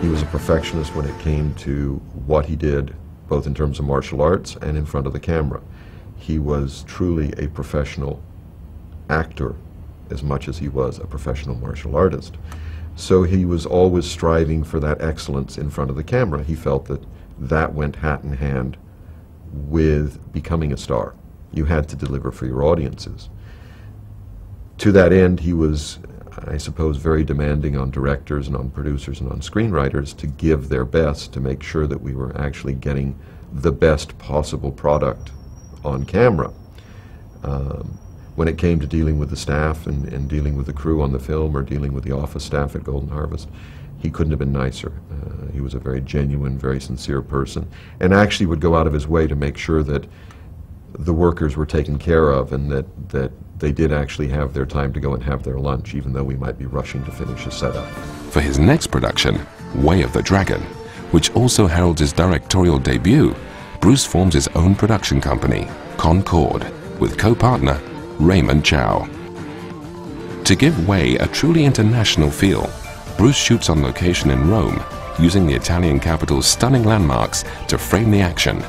He was a perfectionist when it came to what he did, both in terms of martial arts and in front of the camera. He was truly a professional actor as much as he was a professional martial artist. So he was always striving for that excellence in front of the camera. He felt that that went hat in hand with becoming a star. You had to deliver for your audiences. To that end, he was, I suppose, very demanding on directors and on producers and on screenwriters to give their best to make sure that we were actually getting the best possible product on camera. When it came to dealing with the staff and dealing with the crew on the film or dealing with the office staff at Golden Harvest, he couldn't have been nicer. He was a very genuine, very sincere person, and actually would go out of his way to make sure that the workers were taken care of and that they did actually have their time to go and have their lunch, even though we might be rushing to finish a setup. For his next production, Way of the Dragon, which also heralds his directorial debut, Bruce forms his own production company, Concord, with co-partner Raymond Chow. To give Way a truly international feel, Bruce shoots on location in Rome, using the Italian capital's stunning landmarks to frame the action.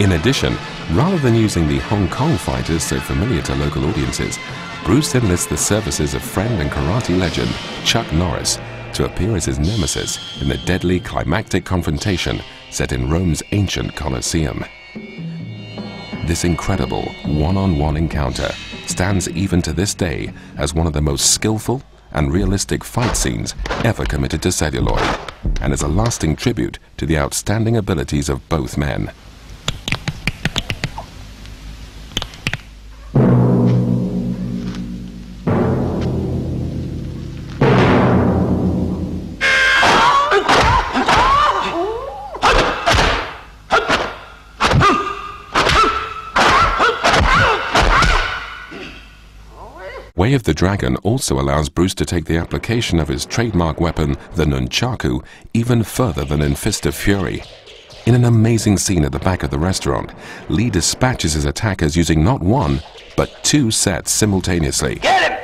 In addition, rather than using the Hong Kong fighters so familiar to local audiences, Bruce enlists the services of friend and karate legend Chuck Norris to appear as his nemesis in the deadly climactic confrontation set in Rome's ancient Colosseum. This incredible one-on-one encounter stands even to this day as one of the most skillful and realistic fight scenes ever committed to celluloid, and is a lasting tribute to the outstanding abilities of both men. Way of the Dragon also allows Bruce to take the application of his trademark weapon, the nunchaku, even further than in Fist of Fury. In an amazing scene at the back of the restaurant, Lee dispatches his attackers using not one, but two sets simultaneously. Get him!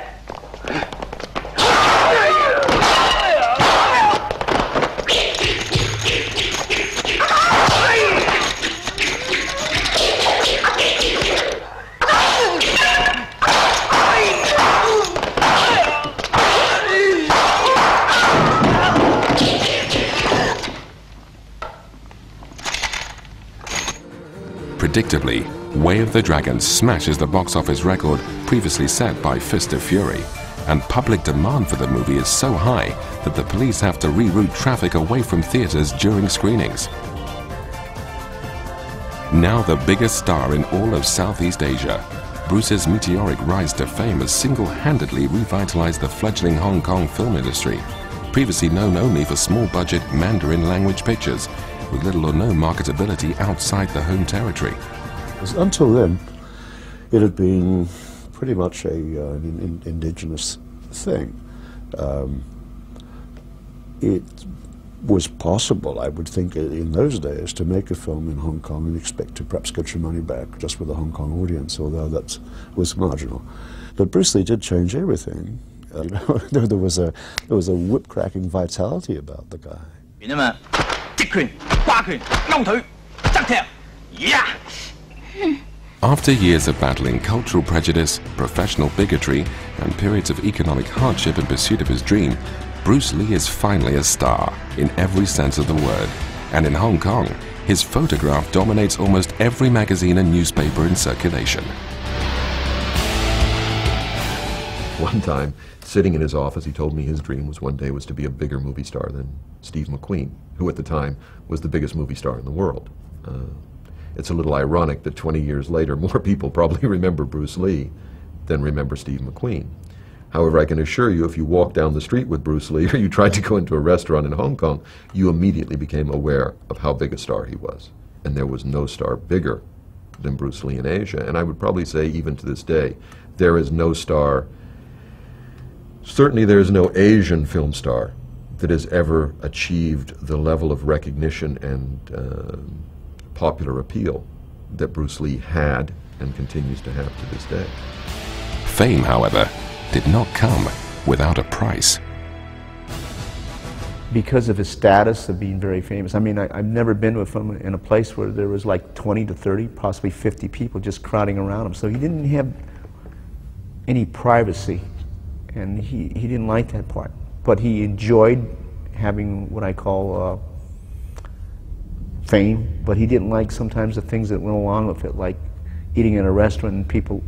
Predictably, Way of the Dragon smashes the box office record previously set by Fist of Fury, and public demand for the movie is so high that the police have to reroute traffic away from theaters during screenings. Now the biggest star in all of Southeast Asia, Bruce's meteoric rise to fame has single-handedly revitalized the fledgling Hong Kong film industry, previously known only for small-budget Mandarin language pictures, with little or no marketability outside the home territory. Until then, it had been pretty much an indigenous thing. It was possible, I would think, in those days, to make a film in Hong Kong and expect to perhaps get your money back just with a Hong Kong audience, although that was marginal. But Bruce Lee did change everything. There was a whip-cracking vitality about the guy. After years of battling cultural prejudice, professional bigotry, and periods of economic hardship in pursuit of his dream, Bruce Lee is finally a star in every sense of the word. And in Hong Kong, his photograph dominates almost every magazine and newspaper in circulation. One time, sitting in his office, he told me his dream was one day was to be a bigger movie star than Steve McQueen, who at the time was the biggest movie star in the world. It's a little ironic that 20 years later, more people probably remember Bruce Lee than remember Steve McQueen. However, I can assure you, if you walked down the street with Bruce Lee or you tried to go into a restaurant in Hong Kong, you immediately became aware of how big a star he was. And there was no star bigger than Bruce Lee in Asia. And I would probably say, even to this day, there is no star, certainly there is no Asian film star that has ever achieved the level of recognition and popular appeal that Bruce Lee had and continues to have to this day. Fame, however, did not come without a price. Because of his status of being very famous. I mean, I've never been with him in a place where there was like 20 to 30, possibly 50 people just crowding around him. So he didn't have any privacy, and he didn't like that part. But he enjoyed having what I call fame, but he didn't like sometimes the things that went along with it, like eating in a restaurant and people,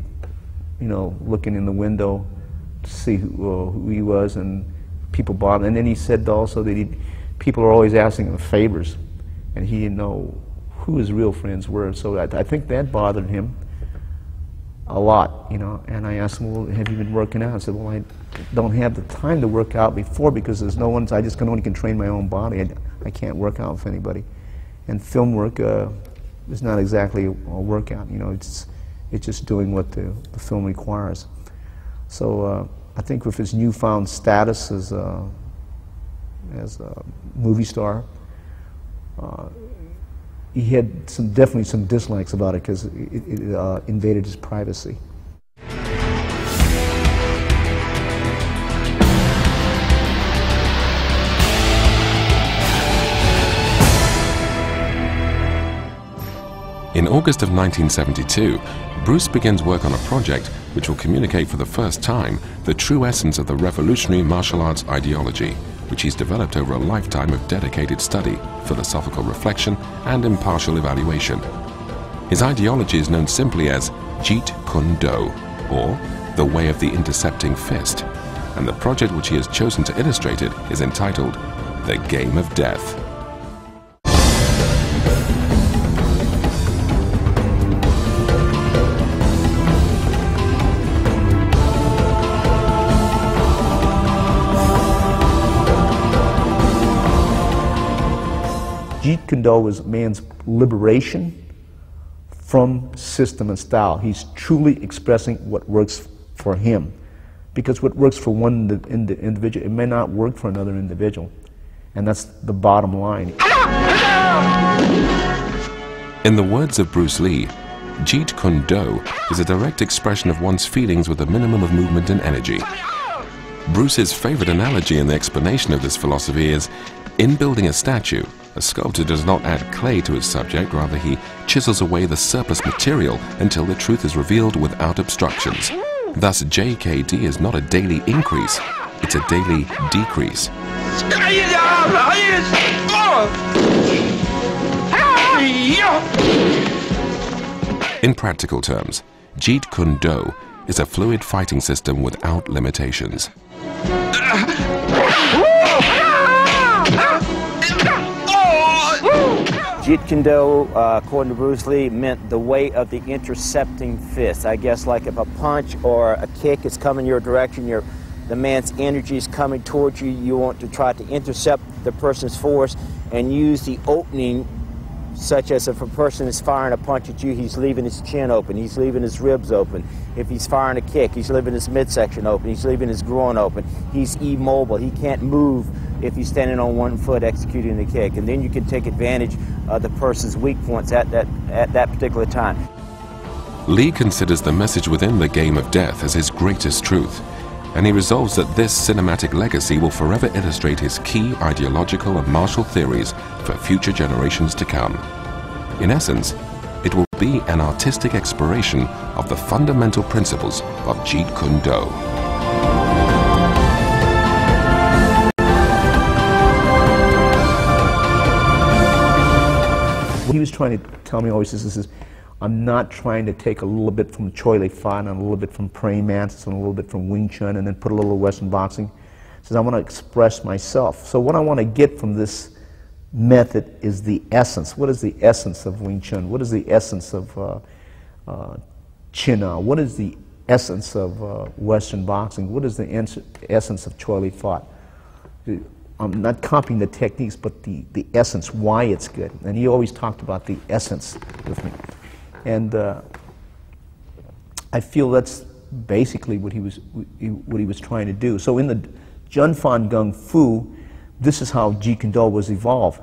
you know, looking in the window to see who he was, and people bought him. And then he said also that people are always asking him favors, and he didn't know who his real friends were. So I think that bothered him a lot, you know. And I asked him, well, have you been working out? I said, well, I don't have the time to work out before because there's no one, I just only can train my own body. I can't work out with anybody. And film work is not exactly a workout, you know. It's just doing what the film requires. So I think with his newfound status as a movie star, he had definitely some dislikes about it because it invaded his privacy. In August of 1972, Bruce begins work on a project which will communicate for the first time the true essence of the revolutionary martial arts ideology, which he's developed over a lifetime of dedicated study, philosophical reflection, and impartial evaluation. His ideology is known simply as Jeet Kune Do, or the way of the intercepting fist, and the project which he has chosen to illustrate it is entitled The Game of Death. Jeet Kune Do is man's liberation from system and style. He's truly expressing what works for him. Because what works for one individual, it may not work for another individual. And that's the bottom line. In the words of Bruce Lee, Jeet Kune Do is a direct expression of one's feelings with a minimum of movement and energy. Bruce's favorite analogy in the explanation of this philosophy is, in building a statue, a sculptor does not add clay to his subject, rather he chisels away the surplus material until the truth is revealed without obstructions. Thus, JKD is not a daily increase, it's a daily decrease. In practical terms, Jeet Kune Do is a fluid fighting system without limitations. Jeet Kune Do, according to Bruce Lee, meant the way of the intercepting fist. I guess like if a punch or a kick is coming your direction, the man's energy is coming towards you, you want to try to intercept the person's force and use the opening, such as if a person is firing a punch at you, he's leaving his chin open, he's leaving his ribs open. If he's firing a kick, he's leaving his midsection open, he's leaving his groin open. He's immobile, he can't move if he's standing on one foot executing the kick. And then you can take advantage of the person's weak points at that particular time. Lee considers the message within the game of death as his greatest truth, and he resolves that this cinematic legacy will forever illustrate his key ideological and martial theories for future generations to come. In essence, it will be an artistic exploration of the fundamental principles of Jeet Kune Do. What he was trying to tell me always is I'm not trying to take a little bit from Choi Li Fan and a little bit from praying mantis and a little bit from Wing Chun and then put a little Western boxing. He says I want to express myself. So what I want to get from this method is the essence. What is the essence of Wing Chun? What is the essence of Chin Na? What is the essence of Western boxing? What is the essence of Choi Li Fan? I'm not copying the techniques, but the essence, why it's good. And he always talked about the essence with me. And I feel that's basically what he was trying to do. So in the Jun Fan Gung Fu, this is how Jeet Kune Do was evolved.